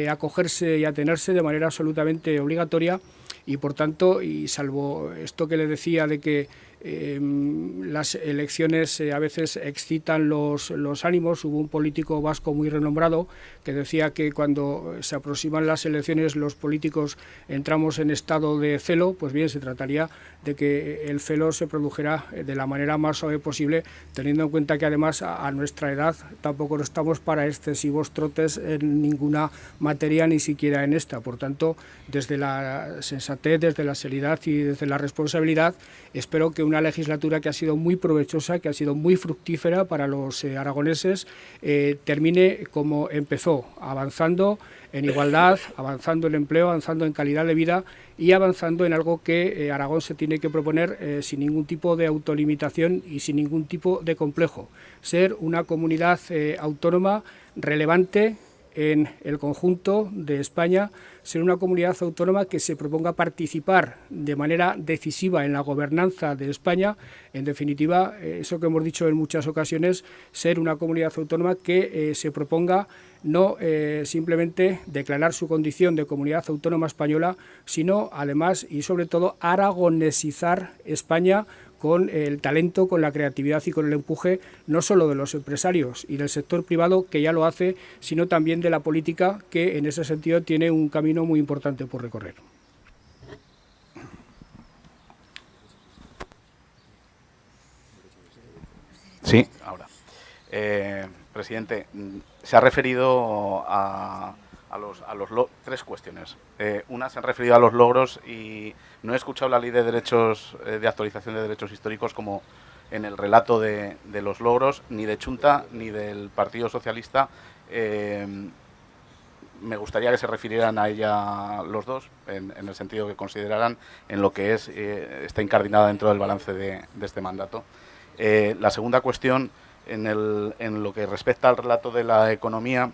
Speaker 1: acogerse y atenerse de manera absolutamente obligatoria. Y por tanto, y salvo esto que le decía de que las elecciones a veces excitan los ánimos, hubo un político vasco muy renombrado que decía que cuando se aproximan las elecciones los políticos entramos en estado de celo. Pues bien, se trataría de que el celo se produjera de la manera más suave posible, teniendo en cuenta que además a nuestra edad tampoco estamos para excesivos trotes en ninguna materia, ni siquiera en esta. Por tanto, desde la sensatez, desde la seriedad y desde la responsabilidad, espero que una legislatura que ha sido muy provechosa, que ha sido muy fructífera para los aragoneses, termine como empezó, avanzando en igualdad, avanzando en empleo, avanzando en calidad de vida y avanzando en algo que Aragón se tiene que proponer sin ningún tipo de autolimitación y sin ningún tipo de complejo. Ser una comunidad autónoma relevante en el conjunto de España, ser una comunidad autónoma que se proponga participar de manera decisiva en la gobernanza de España. En definitiva, eso que hemos dicho en muchas ocasiones, ser una comunidad autónoma que se proponga no simplemente declarar su condición de comunidad autónoma española, sino además y sobre todo aragonesizar España con el talento, con la creatividad y con el empuje no solo de los empresarios y del sector privado, que ya lo hace, sino también de la política, que en ese sentido tiene un camino muy importante por recorrer.
Speaker 4: Sí, ahora. Presidente, se ha referido a tres cuestiones. Una, se han referido a los logros y no he escuchado la ley de derechos de actualización de derechos históricos como en el relato de los logros, ni de Chunta ni del Partido Socialista. Me gustaría que se refirieran a ella los dos, en el sentido que consideraran en lo que está incardinada dentro del balance de este mandato. La segunda cuestión, en lo que respecta al relato de la economía,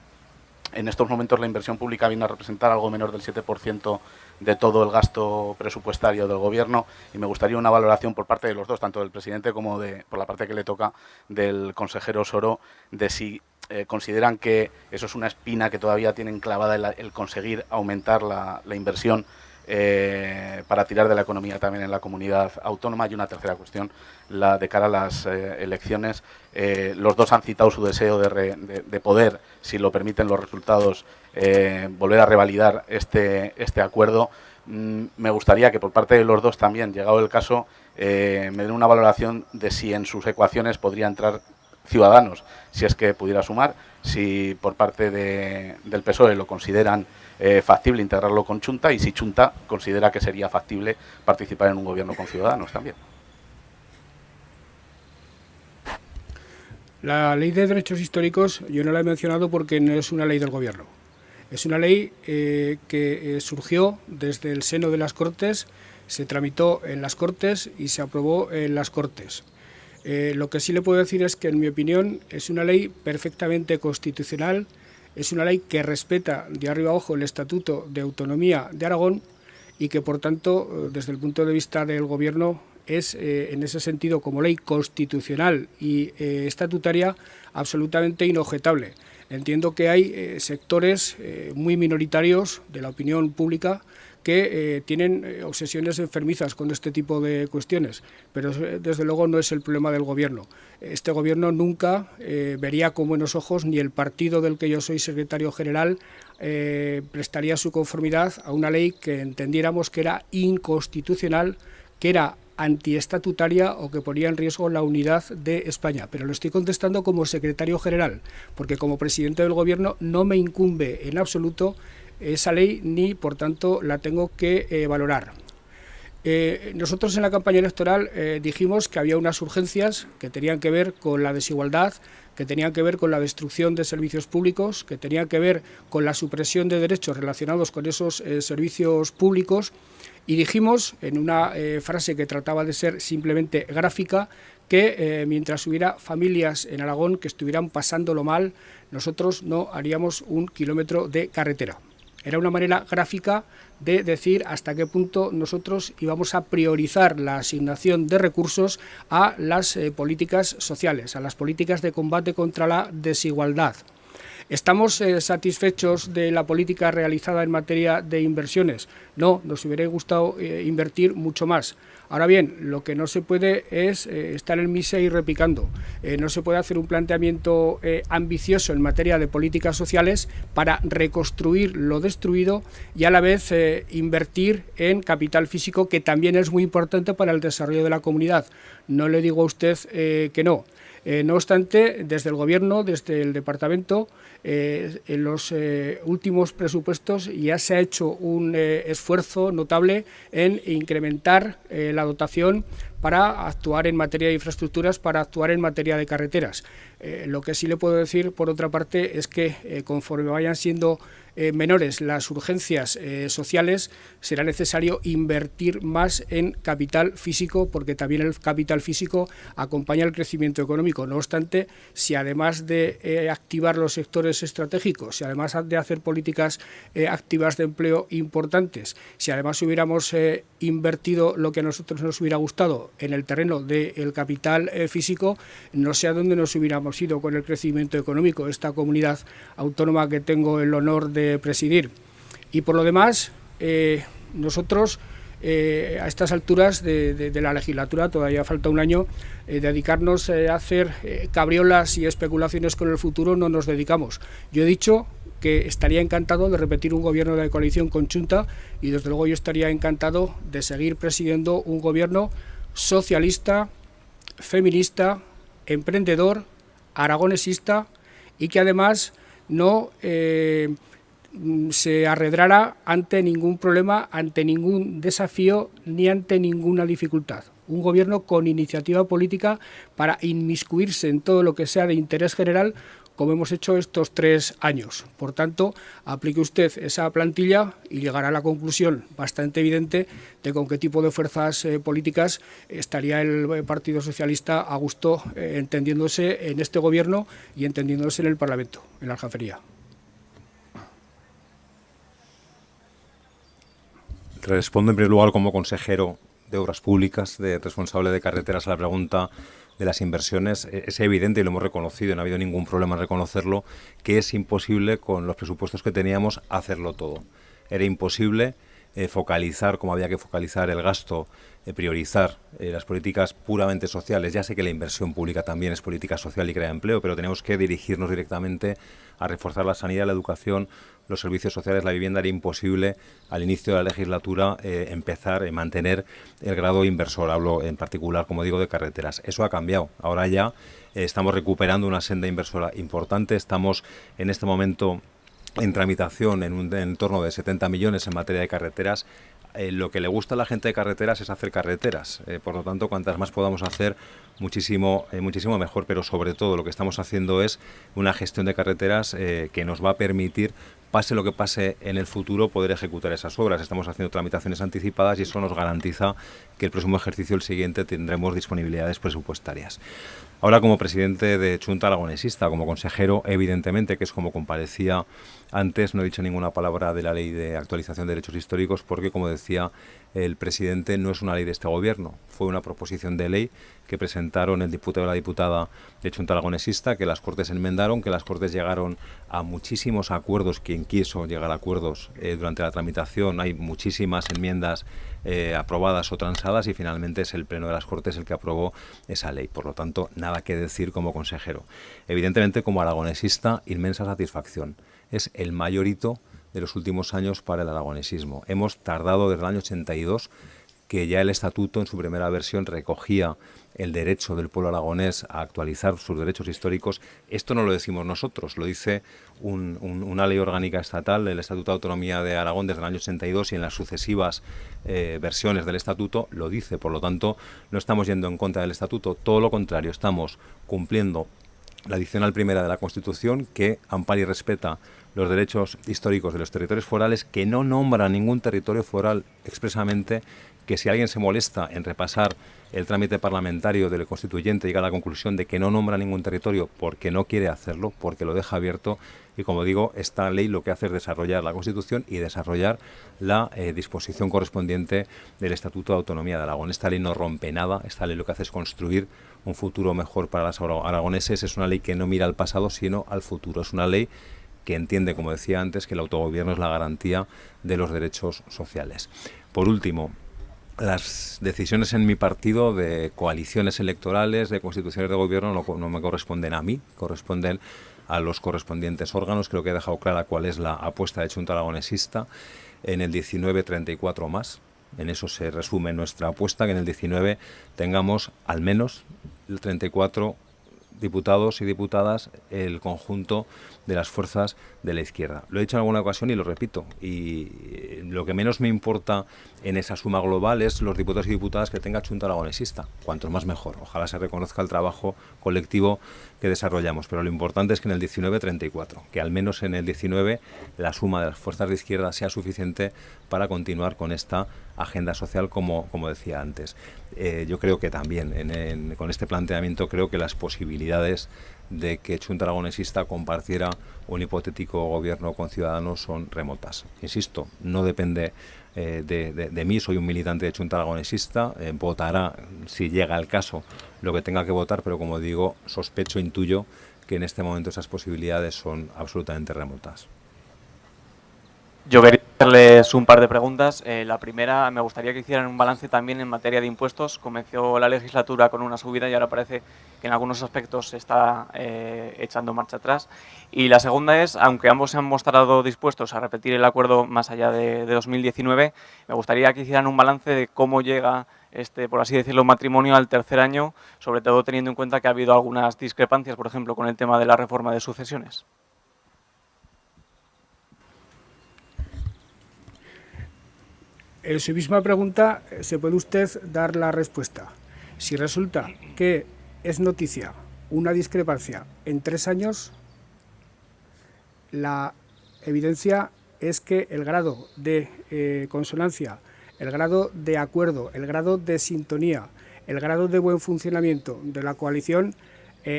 Speaker 4: en estos momentos la inversión pública viene a representar algo menor del 7% de todo el gasto presupuestario del Gobierno, y me gustaría una valoración por parte de los dos, tanto del presidente como por la parte que le toca del consejero Soro, de si consideran que eso es una espina que todavía tienen clavada el conseguir aumentar la inversión para tirar de la economía también en la comunidad autónoma. Y una tercera cuestión, la de cara a las elecciones. Los dos han citado su deseo de poder, si lo permiten los resultados, volver a revalidar este acuerdo. Me gustaría que por parte de los dos también, llegado el caso, me den una valoración de si en sus ecuaciones podría entrar Ciudadanos, si es que pudiera sumar, si por parte del PSOE lo consideran factible integrarlo con Chunta, y si Chunta considera que sería factible participar en un gobierno con Ciudadanos también.
Speaker 1: La ley de derechos históricos yo no la he mencionado porque no es una ley del Gobierno. Es una ley que surgió desde el seno de las Cortes, se tramitó en las Cortes y se aprobó en las Cortes. Lo que sí le puedo decir es que, en mi opinión, es una ley perfectamente constitucional, es una ley que respeta de arriba abajo el Estatuto de Autonomía de Aragón y que, por tanto, desde el punto de vista del Gobierno, es, en ese sentido, como ley constitucional y estatutaria, absolutamente inobjetable. Entiendo que hay sectores muy minoritarios de la opinión pública que tienen obsesiones enfermizas con este tipo de cuestiones, pero desde luego no es el problema del Gobierno. Este Gobierno nunca vería con buenos ojos, ni el partido del que yo soy secretario general prestaría su conformidad a una ley que entendiéramos que era inconstitucional, que era antiestatutaria o que ponía en riesgo la unidad de España. Pero lo estoy contestando como secretario general, porque como presidente del Gobierno no me incumbe en absoluto esa ley ni, por tanto, la tengo que valorar. Nosotros en la campaña electoral dijimos que había unas urgencias que tenían que ver con la desigualdad, que tenían que ver con la destrucción de servicios públicos, que tenían que ver con la supresión de derechos relacionados con esos servicios públicos, y dijimos, en una frase que trataba de ser simplemente gráfica, que mientras hubiera familias en Aragón que estuvieran pasándolo mal, nosotros no haríamos un kilómetro de carretera. Era una manera gráfica de decir hasta qué punto nosotros íbamos a priorizar la asignación de recursos a las políticas sociales, a las políticas de combate contra la desigualdad. ¿Estamos satisfechos de la política realizada en materia de inversiones? No, nos hubiera gustado invertir mucho más. Ahora bien, lo que no se puede es estar en misa y repicando. No se puede hacer un planteamiento ambicioso en materia de políticas sociales para reconstruir lo destruido y a la vez invertir en capital físico, que también es muy importante para el desarrollo de la comunidad. No le digo a usted que no. No obstante, desde el Gobierno, desde el Departamento, en los últimos presupuestos ya se ha hecho un esfuerzo notable en incrementar la dotación para actuar en materia de infraestructuras, para actuar en materia de carreteras. Lo que sí le puedo decir, por otra parte, es que conforme vayan siendo menores las urgencias sociales, será necesario invertir más en capital físico, porque también el capital físico acompaña el crecimiento económico. No obstante, si además de activar los sectores estratégicos, si además de hacer políticas activas de empleo importantes, si además hubiéramos invertido lo que a nosotros nos hubiera gustado en el terreno del capital físico, no sé a dónde nos hubiéramos ido con el crecimiento económico, esta comunidad autónoma que tengo el honor de presidir. Y por lo demás, nosotros a estas alturas de la legislatura, todavía falta un año, dedicarnos a hacer cabriolas y especulaciones con el futuro no nos dedicamos. Yo he dicho que estaría encantado de repetir un gobierno de coalición conjunta y desde luego yo estaría encantado de seguir presidiendo un gobierno socialista, feminista, emprendedor, aragonesista y que además no se arredrara ante ningún problema, ante ningún desafío ni ante ninguna dificultad. Un gobierno con iniciativa política para inmiscuirse en todo lo que sea de interés general, como hemos hecho estos 3 años. Por tanto, aplique usted esa plantilla y llegará a la conclusión bastante evidente de con qué tipo de fuerzas políticas estaría el Partido Socialista a gusto entendiéndose en este gobierno y entendiéndose en el Parlamento, en la Aljafería.
Speaker 2: Respondo en primer lugar como consejero de Obras Públicas, de responsable de carreteras, a la pregunta de las inversiones. Es evidente, y lo hemos reconocido, no ha habido ningún problema en reconocerlo, que es imposible con los presupuestos que teníamos hacerlo todo. Era imposible focalizar como había que focalizar el gasto, priorizar las políticas puramente sociales. Ya sé que la inversión pública también es política social y crea empleo, pero tenemos que dirigirnos directamente a reforzar la sanidad, la educación, los servicios sociales, la vivienda. Era imposible al inicio de la legislatura empezar a mantener el grado inversor. Hablo en particular, como digo, de carreteras. Eso ha cambiado. Ahora ya estamos recuperando una senda inversora importante. Estamos en este momento en tramitación en un entorno de 70 millones en materia de carreteras. Lo que le gusta a la gente de carreteras es hacer carreteras. Por lo tanto, cuantas más podamos hacer, muchísimo mejor. Pero sobre todo lo que estamos haciendo es una gestión de carreteras que nos va a permitir, pase lo que pase en el futuro, poder ejecutar esas obras. Estamos haciendo tramitaciones anticipadas y eso nos garantiza que el próximo ejercicio, el siguiente, tendremos disponibilidades presupuestarias. Ahora, como presidente de Xunta Aragonesista, como consejero, evidentemente, que es como comparecía antes, no he dicho ninguna palabra de la Ley de Actualización de Derechos Históricos porque, como decía, el presidente no es una ley de este gobierno, fue una proposición de ley que presentaron el diputado y la diputada de Chunta Aragonesista, que las Cortes enmendaron, que las Cortes llegaron a muchísimos acuerdos, quien quiso llegar a acuerdos durante la tramitación, hay muchísimas enmiendas aprobadas o transadas y finalmente es el Pleno de las Cortes el que aprobó esa ley. Por lo tanto, nada que decir como consejero. Evidentemente, como aragonesista, inmensa satisfacción. Es el mayor hito de los últimos años para el aragonesismo. Hemos tardado desde el año 82, que ya el estatuto en su primera versión recogía el derecho del pueblo aragonés a actualizar sus derechos históricos. Esto no lo decimos nosotros, lo dice una ley orgánica estatal, el Estatuto de Autonomía de Aragón desde el año 82 y en las sucesivas versiones del estatuto lo dice. Por lo tanto, no estamos yendo en contra del estatuto, todo lo contrario, estamos cumpliendo la adicional primera de la Constitución, que ampara y respeta los derechos históricos de los territorios forales, que no nombra ningún territorio foral expresamente, que si alguien se molesta en repasar el trámite parlamentario del constituyente llega a la conclusión de que no nombra ningún territorio porque no quiere hacerlo, porque lo deja abierto. Y como digo, esta ley lo que hace es desarrollar la Constitución y desarrollar la disposición correspondiente del Estatuto de Autonomía de Aragón. Esta ley no rompe nada, esta ley lo que hace es construir un futuro mejor para los aragoneses. Es una ley que no mira al pasado sino al futuro. Es una ley que entiende, como decía antes, que el autogobierno es la garantía de los derechos sociales. Por último, las decisiones en mi partido de coaliciones electorales, de constituciones de gobierno, no me corresponden a mí, corresponden a los correspondientes órganos. Creo que he dejado clara cuál es la apuesta de Chunta Aragonesista. En el 19, 34 más. En eso se resume nuestra apuesta, que en el 19 tengamos al menos 34 diputados y diputadas, el conjunto de las fuerzas de la izquierda. Lo he dicho en alguna ocasión y lo repito, y lo que menos me importa en esa suma global es los diputados y diputadas que tenga Chunta Aragonesista, cuantos más mejor. Ojalá se reconozca el trabajo colectivo que desarrollamos, pero lo importante es que en el 19, 34, que al menos en el 19 la suma de las fuerzas de izquierda sea suficiente para continuar con esta agenda social, como decía antes. Yo creo que también con este planteamiento creo que las posibilidades de que Chunta Aragonesista compartiera un hipotético gobierno con Ciudadanos son remotas. Insisto, no depende de mí, soy un militante de Chunta Aragonesista, votará, si llega el caso, lo que tenga que votar, pero como digo, sospecho, intuyo que en este momento esas posibilidades son absolutamente remotas.
Speaker 5: Yo quería hacerles un par de preguntas. La primera, me gustaría que hicieran un balance también en materia de impuestos. Comenzó la legislatura con una subida y ahora parece que en algunos aspectos se está echando marcha atrás. Y la segunda es, aunque ambos se han mostrado dispuestos a repetir el acuerdo más allá de 2019, me gustaría que hicieran un balance de cómo llega por así decirlo, matrimonio al tercer año, sobre todo teniendo en cuenta que ha habido algunas discrepancias, por ejemplo, con el tema de la reforma de sucesiones.
Speaker 1: En su misma pregunta se puede usted dar la respuesta. Si resulta que es noticia una discrepancia en 3 años, la evidencia es que el grado de consonancia, el grado de acuerdo, el grado de sintonía, el grado de buen funcionamiento de la coalición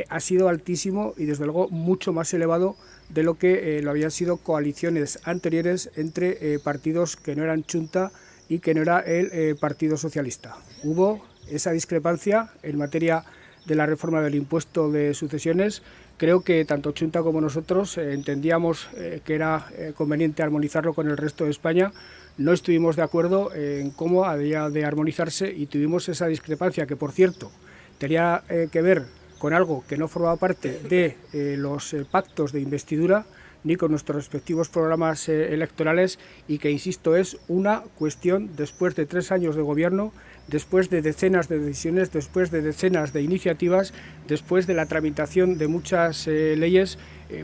Speaker 1: ha sido altísimo y desde luego mucho más elevado de lo que lo habían sido coaliciones anteriores entre partidos que no eran Chunta y que no era el Partido Socialista. Hubo esa discrepancia en materia de la reforma del impuesto de sucesiones. Creo que tanto Chunta como nosotros entendíamos que era conveniente armonizarlo con el resto de España. No estuvimos de acuerdo en cómo había de armonizarse y tuvimos esa discrepancia que, por cierto, tenía que ver con algo que no formaba parte de los pactos de investidura ni con nuestros respectivos programas electorales y que, insisto, es una cuestión después de 3 años de gobierno, después de decenas de decisiones, después de decenas de iniciativas, después de la tramitación de muchas leyes.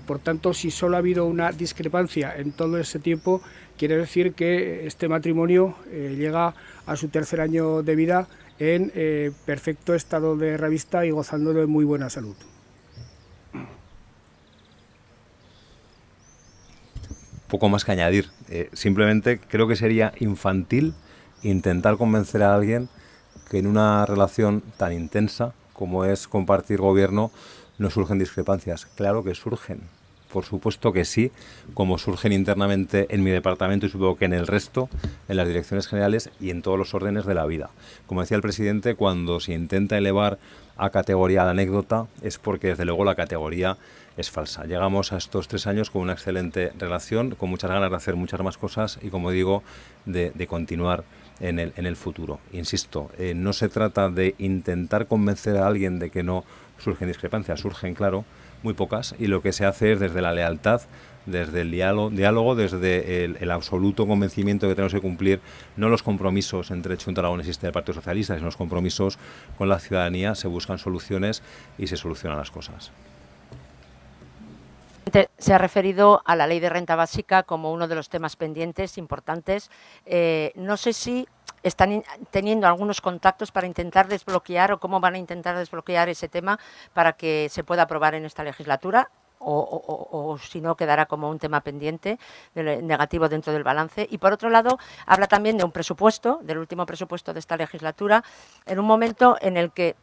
Speaker 1: Por tanto, si solo ha habido una discrepancia en todo ese tiempo, quiere decir que este matrimonio llega a su 3er año de vida en perfecto estado de revista y gozando de muy buena salud.
Speaker 2: Poco más que añadir. Simplemente creo que sería infantil intentar convencer a alguien que en una relación tan intensa como es compartir gobierno no surgen discrepancias. Claro que surgen. Por supuesto que sí, como surgen internamente en mi departamento y supongo que en el resto, en las direcciones generales y en todos los órdenes de la vida. Como decía el presidente, cuando se intenta elevar a categoría la anécdota es porque desde luego la categoría es falsa. Llegamos a estos 3 años con una excelente relación, con muchas ganas de hacer muchas más cosas y, como digo, de continuar en el futuro. Insisto, no se trata de intentar convencer a alguien de que no surgen discrepancias, surgen, claro, muy pocas, y lo que se hace es desde la lealtad, desde el diálogo, desde el absoluto convencimiento de que tenemos que cumplir no los compromisos entre Chunta Aragonesista y el Partido Socialista, sino los compromisos con la ciudadanía, se buscan soluciones y se solucionan las cosas.
Speaker 6: Se ha referido a la ley de renta básica como uno de los temas pendientes importantes. No sé si están teniendo algunos contactos para intentar desbloquear o cómo van a intentar desbloquear ese tema para que se pueda aprobar en esta legislatura o si no quedará como un tema pendiente negativo dentro del balance. Y por otro lado, habla también de un presupuesto, del último presupuesto de esta legislatura, en un momento en el que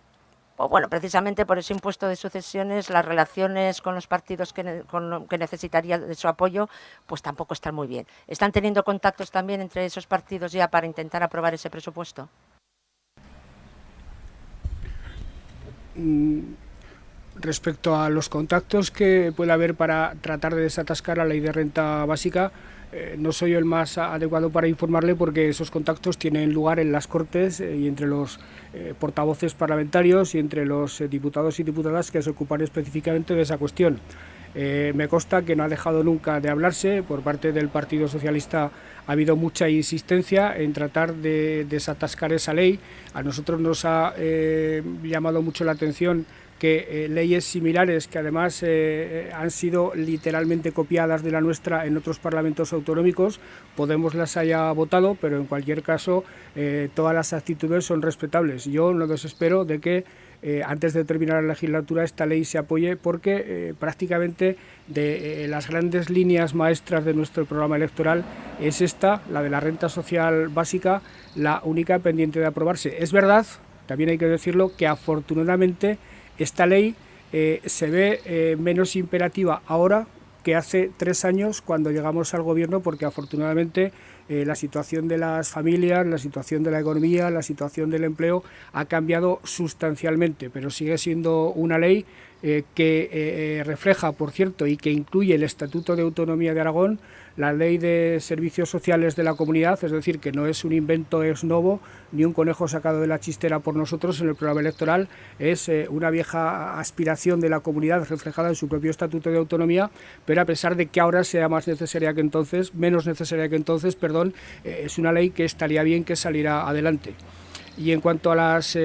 Speaker 6: bueno, precisamente por ese impuesto de sucesiones, las relaciones con los partidos que necesitaría de su apoyo, pues tampoco están muy bien. ¿Están teniendo contactos también entre esos partidos ya para intentar aprobar ese presupuesto?
Speaker 1: Respecto a los contactos que puede haber para tratar de desatascar la ley de renta básica, no soy yo el más adecuado para informarle porque esos contactos tienen lugar en las Cortes y entre los portavoces parlamentarios y entre los diputados y diputadas que se ocupan específicamente de esa cuestión. Me consta que no ha dejado nunca de hablarse. Por parte del Partido Socialista ha habido mucha insistencia en tratar de desatascar esa ley. A nosotros nos ha llamado mucho la atención que leyes similares, que además han sido literalmente copiadas de la nuestra en otros parlamentos autonómicos, Podemos las haya votado, pero en cualquier caso todas las actitudes son respetables. Yo no desespero de que antes de terminar la legislatura esta ley se apoye porque prácticamente de las grandes líneas maestras de nuestro programa electoral es esta, la de la renta social básica, la única pendiente de aprobarse. Es verdad, también hay que decirlo, que afortunadamente esta ley se ve menos imperativa ahora que hace 3 años cuando llegamos al gobierno, porque afortunadamente la situación de las familias, la situación de la economía, la situación del empleo ha cambiado sustancialmente, pero sigue siendo una ley que refleja, por cierto, y que incluye el Estatuto de Autonomía de Aragón, la Ley de Servicios Sociales de la Comunidad, es decir, que no es un invento ex novo ni un conejo sacado de la chistera por nosotros en el programa electoral, es una vieja aspiración de la comunidad reflejada en su propio Estatuto de Autonomía, pero a pesar de que ahora sea menos necesaria que entonces, es una ley que estaría bien que saliera adelante. Y en cuanto a las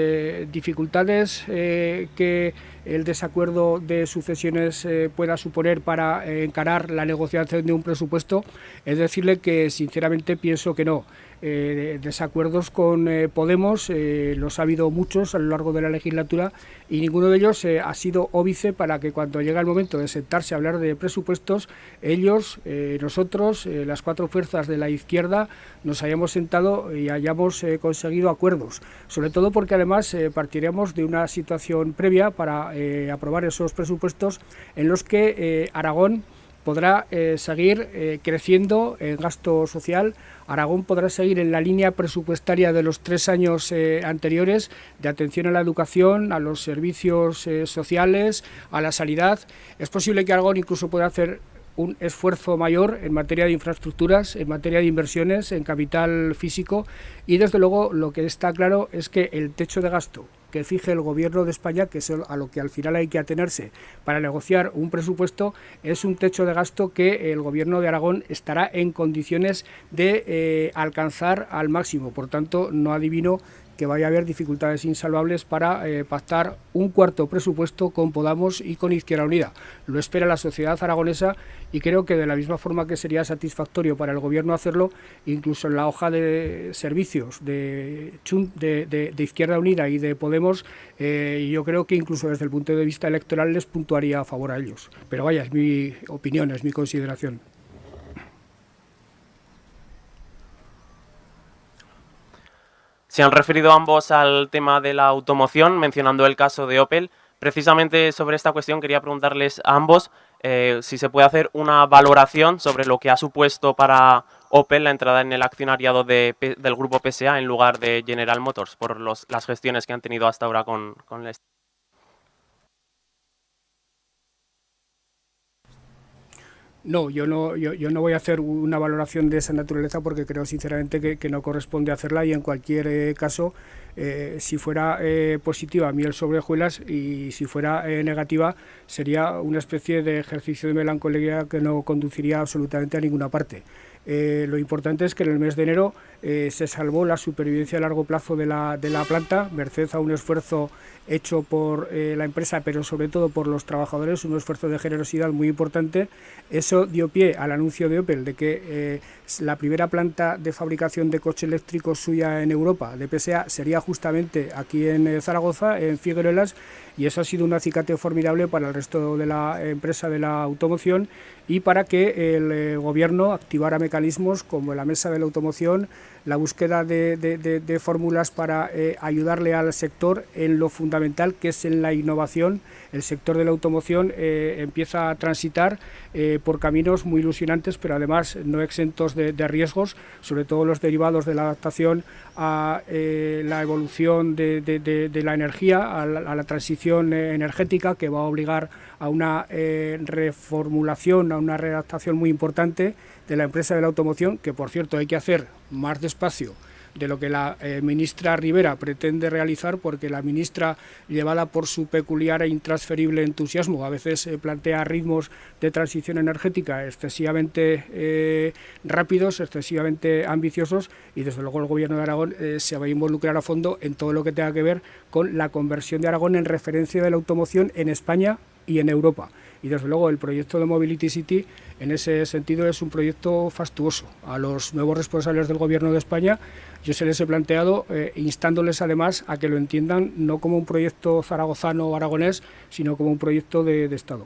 Speaker 1: dificultades que el desacuerdo de sucesiones pueda suponer para encarar la negociación de un presupuesto, es decirle que sinceramente pienso que no. Desacuerdos con Podemos los ha habido muchos a lo largo de la legislatura y ninguno de ellos ha sido óbice para que cuando llega el momento de sentarse a hablar de presupuestos, ellos, nosotros, las 4 fuerzas de la izquierda, nos hayamos sentado y hayamos conseguido acuerdos, sobre todo porque además partiremos de una situación previa para aprobar esos presupuestos en los que Aragón podrá seguir creciendo en gasto social. Aragón podrá seguir en la línea presupuestaria de los 3 años anteriores de atención a la educación, a los servicios sociales, a la sanidad. Es posible que Aragón incluso pueda hacer un esfuerzo mayor en materia de infraestructuras, en materia de inversiones, en capital físico y desde luego lo que está claro es que el techo de gasto que fije el Gobierno de España, que es a lo que al final hay que atenerse para negociar un presupuesto, es un techo de gasto que el Gobierno de Aragón estará en condiciones de alcanzar al máximo. Por tanto, no adivino que vaya a haber dificultades insalvables para pactar un cuarto presupuesto con Podemos y con Izquierda Unida. Lo espera la sociedad aragonesa y creo que de la misma forma que sería satisfactorio para el Gobierno hacerlo, incluso en la hoja de servicios de Izquierda Unida y de Podemos, yo creo que incluso desde el punto de vista electoral les puntuaría a favor a ellos. Pero vaya, es mi opinión, es mi consideración.
Speaker 7: Se han referido ambos al tema de la automoción, mencionando el caso de Opel, Precisamente sobre esta cuestión quería preguntarles a ambos si se puede hacer una valoración sobre lo que ha supuesto para Opel la entrada en el accionariado del grupo PSA en lugar de General Motors por las gestiones que han tenido hasta ahora con la...
Speaker 1: No, yo no voy a hacer una valoración de esa naturaleza porque creo sinceramente que no corresponde hacerla, y en cualquier caso, si fuera positiva, miel sobre hojuelas, y si fuera negativa, sería una especie de ejercicio de melancolía que no conduciría absolutamente a ninguna parte. Lo importante es que en el mes de enero se salvó la supervivencia a largo plazo de la planta, merced a un esfuerzo hecho por la empresa, pero sobre todo por los trabajadores, un esfuerzo de generosidad muy importante. Eso dio pie al anuncio de Opel de que la primera planta de fabricación de coches eléctricos suya en Europa, de PSA, sería justamente aquí en Zaragoza, en Figueruelas, y eso ha sido un acicate formidable para el resto de la empresa de la automoción y para que el gobierno activara mecanismos como la mesa de la automoción, la búsqueda de fórmulas para ayudarle al sector en lo fundamental que es en la innovación. El sector de la automoción empieza a transitar por caminos muy ilusionantes, pero además no exentos de riesgos, sobre todo los derivados de la adaptación a la evolución de la energía, a la transición energética, que va a obligar a una reformulación, a una redactación muy importante de la empresa de la automoción, que por cierto hay que hacer más despacio de lo que la ministra Rivera pretende realizar, porque la ministra, llevada por su peculiar e intransferible entusiasmo, a veces plantea ritmos de transición energética excesivamente rápidos, excesivamente ambiciosos, y desde luego el Gobierno de Aragón se va a involucrar a fondo en todo lo que tenga que ver con la conversión de Aragón en referencia de la automoción en España y en Europa. Y desde luego el proyecto de Mobility City en ese sentido es un proyecto fastuoso. A los nuevos responsables del Gobierno de España yo se les he planteado, instándoles además a que lo entiendan no como un proyecto zaragozano o aragonés, sino como un proyecto de Estado.